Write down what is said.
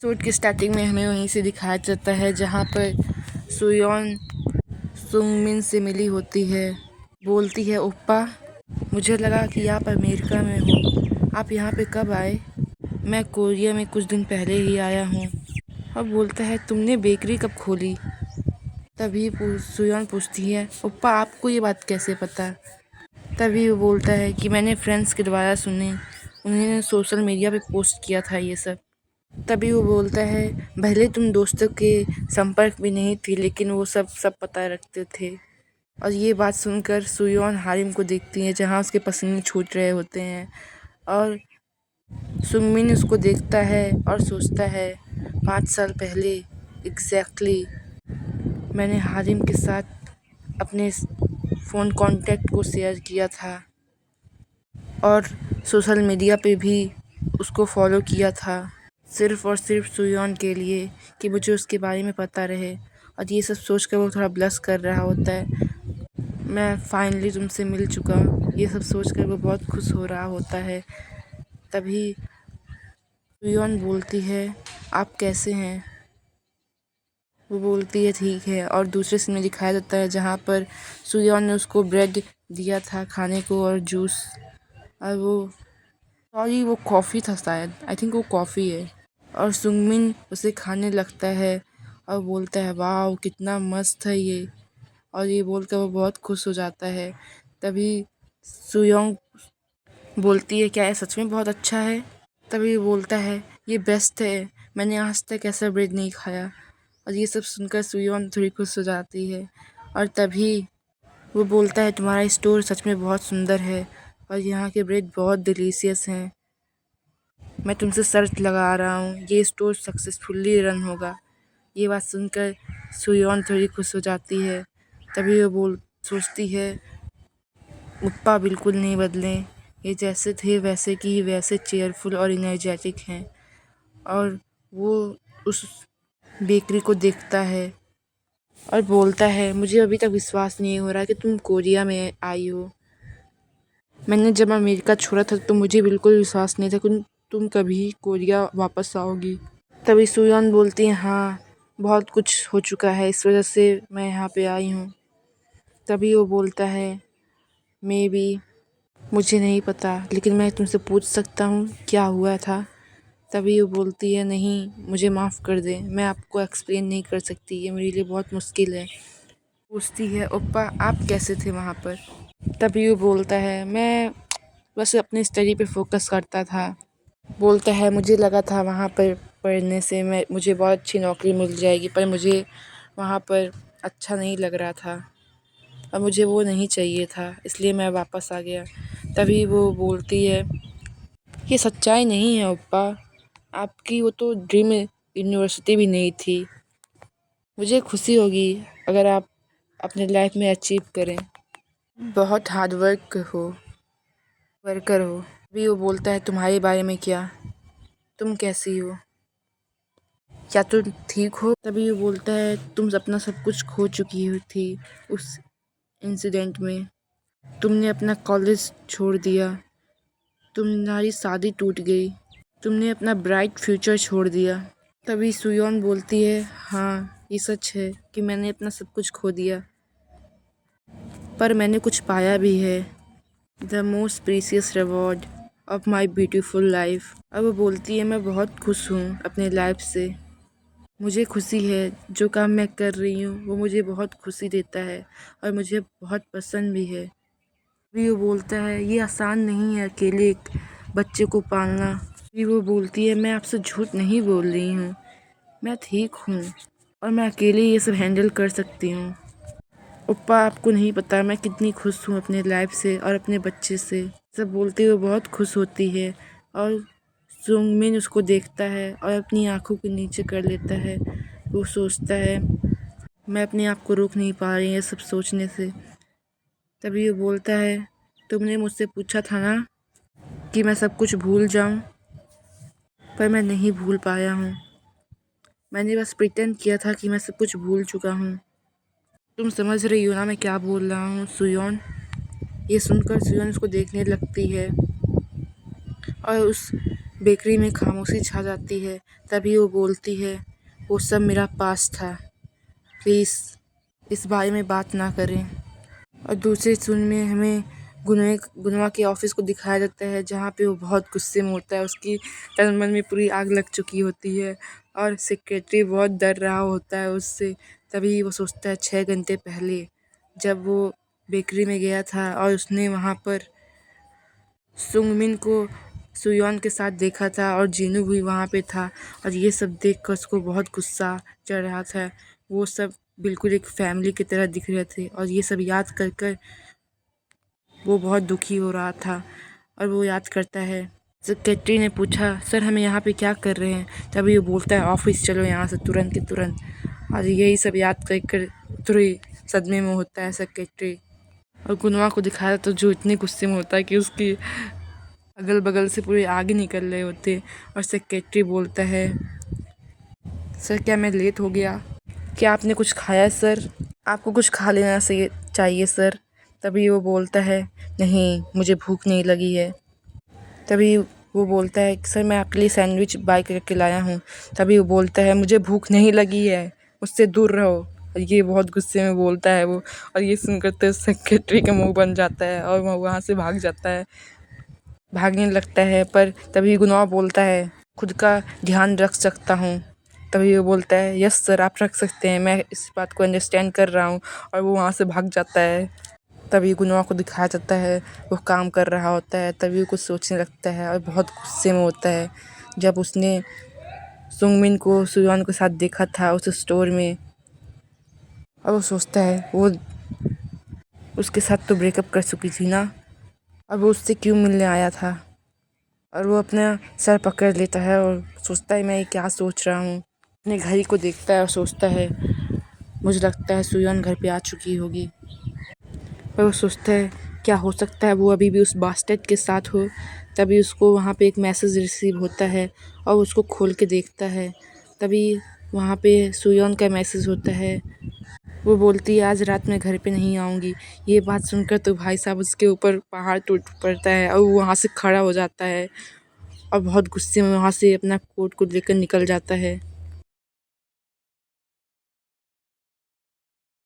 Episode की starting में हमें वहीं से दिखाया जाता है जहाँ पर सुयोन सुंगमिन से मिली होती है। बोलती है, ओप्पा मुझे लगा कि आप अमेरिका में हो, आप यहाँ पे कब आए? मैं कोरिया में कुछ दिन पहले ही आया हूँ। अब बोलता है, तुमने बेकरी कब खोली? तभी सुयोन पूछती है, ओप्पा आपको ये बात कैसे पता? तभी वो बोलता है कि मैंने फ्रेंड्स के द्वारा सुनी, उन्होंने सोशल मीडिया पे पोस्ट किया था ये सब। तभी वो बोलता है, भले तुम दोस्तों के संपर्क में नहीं थी लेकिन वो सब पता रखते थे। और ये बात सुनकर सुयोन हारिम को देखती है जहाँ उसके पसीने छूट रहे होते हैं। और सुंगमिन उसको देखता है और सोचता है, 5 साल पहले एग्जैक्टली मैंने हारिम के साथ अपने फ़ोन कॉन्टैक्ट को शेयर किया था और सोशल मीडिया पे भी उसको फॉलो किया था, सिर्फ़ और सिर्फ सुयोन के लिए कि मुझे उसके बारे में पता रहे। और ये सब सोचकर वो थोड़ा ब्लश कर रहा होता है। मैं फाइनली तुमसे मिल चुका, ये सब सोचकर वो बहुत खुश हो रहा होता है। तभी सुयोन बोलती है, आप कैसे हैं? वो बोलती है, ठीक है। और दूसरे सीन में दिखाया जाता है जहाँ पर सुयोन ने उसको ब्रेड दिया था खाने को और जूस, और वो कॉफ़ी था शायद, आई थिंक वो कॉफ़ी है। और सुंगमिन उसे खाने लगता है और बोलता है, वाह कितना मस्त है ये। और ये बोलकर वो बहुत खुश हो जाता है। तभी सुयोंग बोलती है, क्या ये सच में बहुत अच्छा है? तभी वो बोलता है, ये बेस्ट है, मैंने आज तक ऐसा ब्रेड नहीं खाया। और ये सब सुनकर सुयोन थोड़ी खुश हो जाती है। और तभी वो बोलता है, तुम्हारा स्टोर सच में बहुत सुंदर है और यहाँ के ब्रेड बहुत डिलीशियस हैं। मैं तुमसे शर्त लगा रहा हूँ, ये स्टोर सक्सेसफुली रन होगा। ये बात सुनकर सुयोन थोड़ी खुश हो जाती है। तभी वो सोचती है, ओप्पा बिल्कुल नहीं बदलें, ये जैसे थे वैसे की वैसे चेयरफुल और इनर्जेटिक हैं। और वो उस बेकरी को देखता है और बोलता है, मुझे अभी तक विश्वास नहीं हो रहा कि तुम कोरिया में आई हो। मैंने जब अमेरिका छोड़ा था तो मुझे बिल्कुल विश्वास नहीं था कि तुम कभी कोरिया वापस आओगी। तभी सुयोन बोलती है, हाँ बहुत कुछ हो चुका है, इस वजह से मैं यहाँ पे आई हूँ। तभी वो बोलता है, मे बी मुझे नहीं पता लेकिन मैं तुमसे पूछ सकता हूँ क्या हुआ था? तभी वो बोलती है, नहीं मुझे माफ़ कर दे, मैं आपको एक्सप्लेन नहीं कर सकती, ये मेरे लिए बहुत मुश्किल है। पूछती है, ओप्पा आप कैसे थे वहाँ पर? तभी वो बोलता है, मैं बस अपनी स्टडी पे फोकस करता था। बोलता है, मुझे लगा था वहाँ पर पढ़ने से मुझे बहुत अच्छी नौकरी मिल जाएगी, पर मुझे वहाँ पर अच्छा नहीं लग रहा था और मुझे वो नहीं चाहिए था, इसलिए मैं वापस आ गया। तभी वो बोलती है, ये सच्चाई नहीं है ओप्पा, आपकी वो तो ड्रीम यूनिवर्सिटी भी नहीं थी। मुझे खुशी होगी अगर आप अपने लाइफ में अचीव करें, बहुत हार्ड वर्कर हो। अभी वो बोलता है, तुम्हारे बारे में क्या, तुम कैसी हो, क्या तुम ठीक हो? तभी वो बोलता है, तुम अपना सब कुछ खो चुकी हो थी उस इंसिडेंट में, तुमने अपना कॉलेज छोड़ दिया, तुम्हारी शादी टूट गई, तुमने अपना ब्राइट फ्यूचर छोड़ दिया। तभी सुयोन बोलती है, हाँ ये सच है कि मैंने अपना सब कुछ खो दिया, पर मैंने कुछ पाया भी है, the most precious reward of my beautiful life. अब वो बोलती है, मैं बहुत खुश हूँ अपने लाइफ से, मुझे खुशी है, जो काम मैं कर रही हूँ वो मुझे बहुत खुशी देता है और मुझे बहुत पसंद भी है। भी वो बोलता है, ये आसान नहीं है अकेले एक बच्चे को पालना। भी वो बोलती है, मैं आपसे झूठ नहीं बोल रही हूँ, मैं ठीक हूँ और मैं अकेले ये सब हैंडल कर सकती हूँ। ओप्पा आपको नहीं पता मैं कितनी खुश हूँ अपने लाइफ से और अपने बच्चे से। सब बोलते हुए बहुत खुश होती है और सुंगमिन उसको देखता है और अपनी आंखों के नीचे कर लेता है। वो सोचता है, मैं अपने आप को रोक नहीं पा रही ये सब सोचने से। तभी वो बोलता है, तुमने मुझसे पूछा था ना कि मैं सब कुछ भूल जाऊँ, पर मैं नहीं भूल पाया हूँ। मैंने बस प्रिटेंड किया था कि मैं सब कुछ भूल चुका हूँ। तुम समझ रही हो ना मैं क्या बोल रहा हूँ सुयोन? ये सुनकर सुयोन उसको देखने लगती है और उस बेकरी में खामोशी छा जाती है। तभी वो बोलती है, वो सब मेरा पास था, प्लीज़ इस बारे में बात ना करें। और दूसरे सीन में हमें गुनवा के ऑफिस को दिखाया जाता है, जहाँ पे वो बहुत गुस्से में होता है। उसकी तन मन में पूरी आग लग चुकी होती है और सेक्रेटरी बहुत डर रहा होता है उससे। तभी वो सोचता है 6 घंटे पहले जब वो बेकरी में गया था और उसने वहाँ पर सुंगमिन को सुयॉन के साथ देखा था और जीनू भी वहाँ पे था। और ये सब देखकर उसको बहुत गुस्सा चढ़ रहा था। वो सब बिल्कुल एक फैमिली की तरह दिख रहे थे और ये सब याद कर कर वो बहुत दुखी हो रहा था। और वो याद करता है। सेक्रेटरी ने पूछा, सर हमें यहाँ पे क्या कर रहे हैं? तभी वो बोलता है, ऑफिस चलो यहाँ से तुरंत के तुरंत। और यही सब याद कर कर थोड़ी सदमे में होता है सेक्रेटरी। और गुनवा को दिखाया तो जो इतने गुस्से में होता है कि उसकी अगल बगल से पूरे आगे निकल रहे होते। और सेक्रेटरी बोलता है, सर क्या मैं लेट हो गया? क्या आपने कुछ खाया सर? आपको कुछ खा लेना चाहिए सर। तभी वो बोलता है, नहीं मुझे भूख नहीं लगी है। तभी वो बोलता है, सर मैं आपके लिए सैंडविच बाय करके लाया हूँ। तभी वो बोलता है, मुझे भूख नहीं लगी है, मुझसे दूर रहो। और ये बहुत गुस्से में बोलता है वो। और ये सुनकर तो सेक्रेटरी का मुंह बन जाता है और वह वहाँ से भाग जाता है, भागने लगता है। पर तभी गुनवा बोलता है, खुद का ध्यान रख सकता हूँ। तभी वो बोलता है, यस सर आप रख सकते हैं, मैं इस बात को अंडरस्टैंड कर रहा हूँ। और वो वहाँ से भाग जाता है। तभी गुनवा को दिखाया जाता है, वो काम कर रहा होता है। तभी वो कुछ सोचने लगता है और बहुत गुस्से में होता है। जब उसने सुंगमिन को सुयॉन के साथ देखा था उस स्टोर में, और वो सोचता है वो उसके साथ तो ब्रेकअप कर चुकी थी ना, अब वो उससे क्यों मिलने आया था। और वो अपना सर पकड़ लेता है और सोचता है, मैं ये क्या सोच रहा हूँ। अपने घड़ी को देखता है और सोचता है, मुझे लगता है सुयॉन घर पे आ चुकी होगी। पर वो सोचता है, क्या हो सकता है वो अभी भी उस बास्टेट के साथ हो। तभी उसको वहाँ पे एक मैसेज रिसीव होता है और उसको खोल के देखता है। तभी वहाँ पे सुयॉन का मैसेज होता है। वो बोलती है, आज रात में घर पे नहीं आऊँगी। ये बात सुनकर तो भाई साहब उसके ऊपर पहाड़ टूट पड़ता है और वो वहाँ से खड़ा हो जाता है और बहुत गुस्से में वहाँ से अपना कोट को लेकर निकल जाता है।